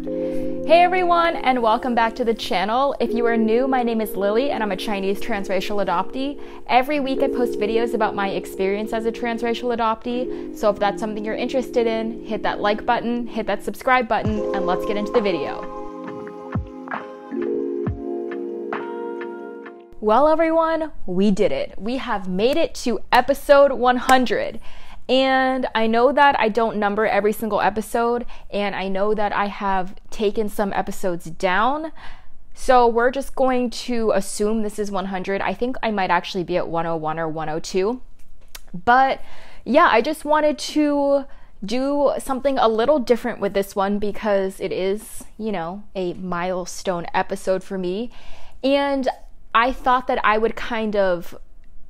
Hey everyone, and welcome back to the channel. If you are new, my name is Lily and I'm a Chinese transracial adoptee. Every week I post videos about my experience as a transracial adoptee, so if that's something you're interested in, hit that like button, hit that subscribe button, and let's get into the video. Well everyone, we did it. We have made it to episode 100. And I know that I don't number every single episode, and I know that I have taken some episodes down. So we're just going to assume this is 100. I think I might actually be at 101 or 102. But yeah, I just wanted to do something a little different with this one because it is, a milestone episode for me. And I thought that I would kind of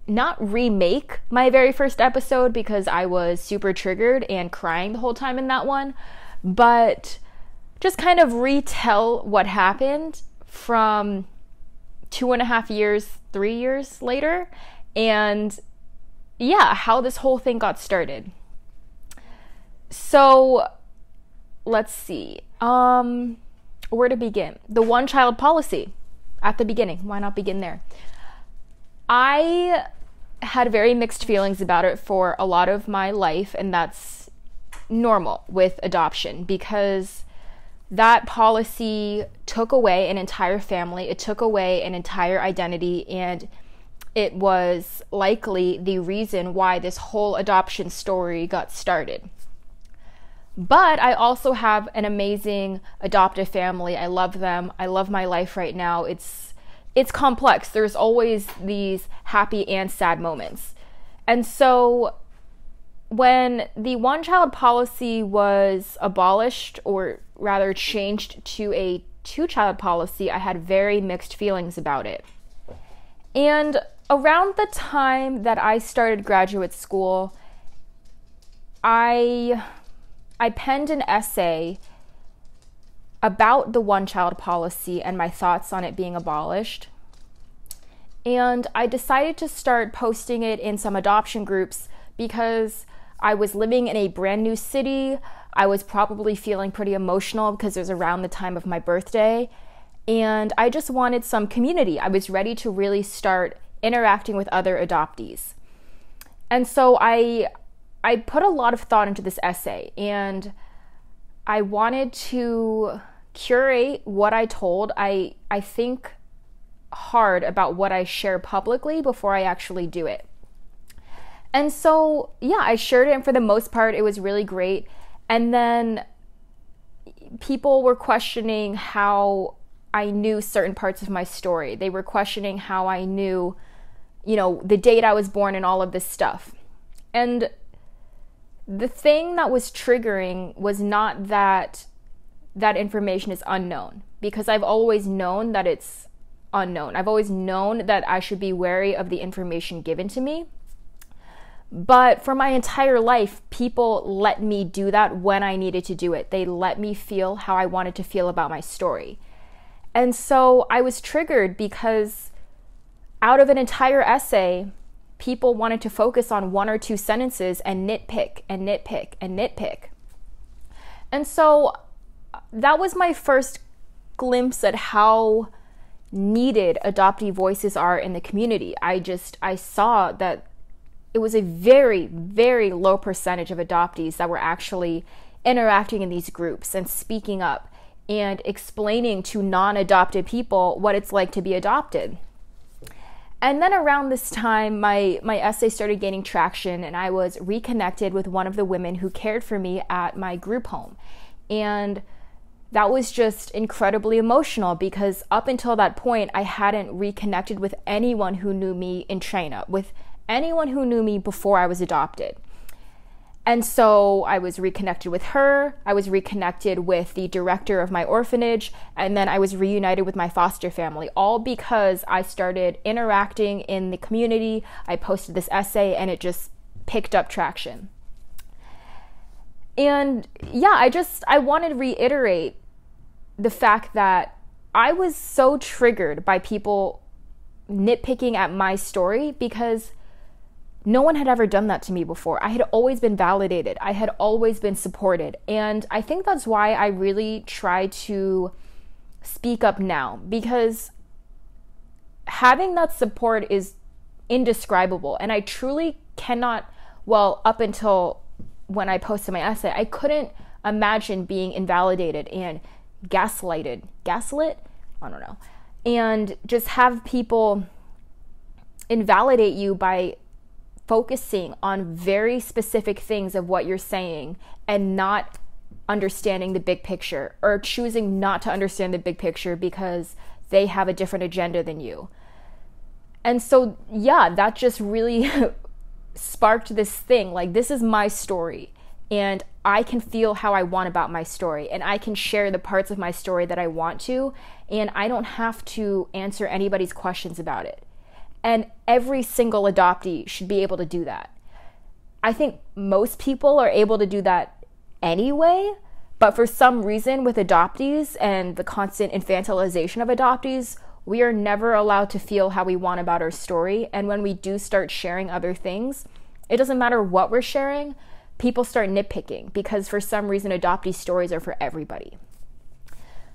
not remake my very first episode because I was super triggered and crying the whole time in that one, but just kind of retell what happened from 2.5 years, 3 years later, and yeah, how this whole thing got started. So let's see, where to begin? The one-child policy at the beginning. Why not begin there? I had very mixed feelings about it for a lot of my life, and that's normal with adoption because that policy took away an entire family, it took away an entire identity, and it was likely the reason why this whole adoption story got started. But I also have an amazing adoptive family. I love them. I love my life right now. It's complex. There's always these happy and sad moments. And so when the one-child policy was abolished, or rather changed to a two-child policy, I had very mixed feelings about it. And around the time that I started graduate school, I penned an essay about the one-child policy and my thoughts on it being abolished. And I decided to start posting it in some adoption groups because I was living in a brand new city. I was probably feeling pretty emotional because it was around the time of my birthday. And I just wanted some community. I was ready to really start interacting with other adoptees. And so I put a lot of thought into this essay, and I wanted to curate what I told. I think hard about what I share publicly before I actually do it. And so, yeah, I shared it, and for the most part, it was really great. And then people were questioning how I knew certain parts of my story. They were questioning how I knew, the date I was born and all of this stuff. And the thing that was triggering was not that information is unknown, because I've always known that it's unknown. I've always known that I should be wary of the information given to me. But for my entire life, people let me do that when I needed to do it. They let me feel how I wanted to feel about my story. And so I was triggered because out of an entire essay, people wanted to focus on 1 or 2 sentences and nitpick and nitpick and nitpick. And so that was my first glimpse at how needed adoptee voices are in the community. I saw that it was a very, very low percentage of adoptees that were actually interacting in these groups and speaking up and explaining to non-adopted people what it's like to be adopted. And then around this time, my essay started gaining traction, and I was reconnected with one of the women who cared for me at my group home. And that was just incredibly emotional because up until that point, I hadn't reconnected with anyone who knew me in China, with anyone who knew me before I was adopted. And so I was reconnected with her, I was reconnected with the director of my orphanage, and then I was reunited with my foster family, all because I started interacting in the community. I posted this essay and it just picked up traction. And yeah, I wanted to reiterate the fact that I was so triggered by people nitpicking at my story because no one had ever done that to me before. I had always been validated. I had always been supported. And I think that's why I really try to speak up now, because having that support is indescribable. And I truly cannot, well, up until when I posted my essay, I couldn't imagine being invalidated and gaslit, I don't know, and just have people invalidate you by focusing on very specific things of what you're saying and not understanding the big picture, or choosing not to understand the big picture because they have a different agenda than you. And so, yeah, that just really sparked this thing. Like, this is my story, and I can feel how I want about my story, and I can share the parts of my story that I want to, and I don't have to answer anybody's questions about it. And every single adoptee should be able to do that. I think most people are able to do that anyway, but for some reason with adoptees and the constant infantilization of adoptees, we are never allowed to feel how we want about our story. And when we do start sharing other things, it doesn't matter what we're sharing, people start nitpicking, because for some reason adoptee stories are for everybody.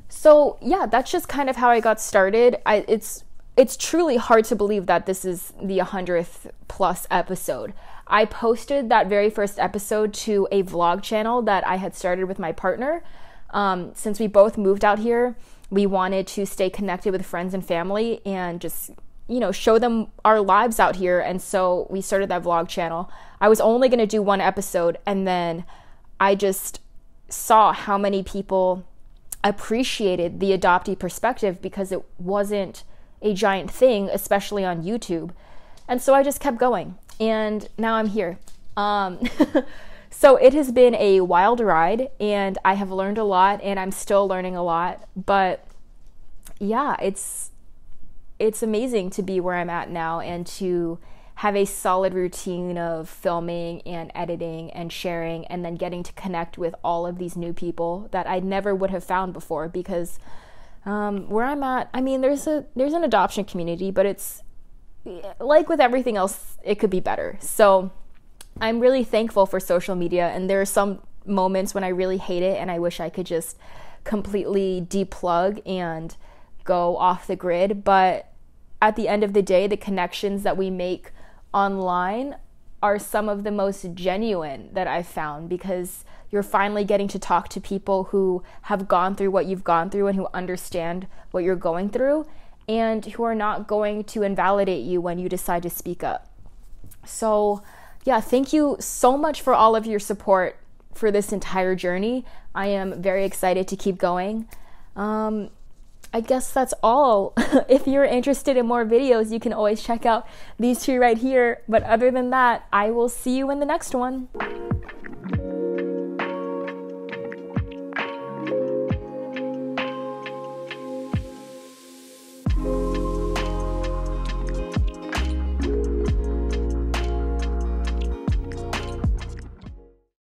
So yeah, that's just kind of how I got started. It's truly hard to believe that this is the 100th plus episode. I posted that very first episode to a vlog channel that I had started with my partner. Since we both moved out here, we wanted to stay connected with friends and family and just, show them our lives out here. And so we started that vlog channel. I was only going to do one episode, and then I just saw how many people appreciated the adoptee perspective because it wasn't a giant thing, especially on YouTube. And so I just kept going, and now I'm here. So it has been a wild ride, and I have learned a lot, and I'm still learning a lot. But yeah, it's amazing to be where I'm at now and to have a solid routine of filming and editing and sharing, and then getting to connect with all of these new people that I never would have found before. Because where I'm at, I mean, there's an adoption community, but it's like with everything else, it could be better. So I'm really thankful for social media, and there are some moments when I really hate it and I wish I could just completely deplug and go off the grid. But at the end of the day, the connections that we make online are some of the most genuine that I've found, because you're finally getting to talk to people who have gone through what you've gone through and who understand what you're going through, and who are not going to invalidate you when you decide to speak up. So yeah, thank you so much for all of your support for this entire journey. I am very excited to keep going. I guess that's all. If you're interested in more videos, you can always check out these two right here. But other than that, I will see you in the next one.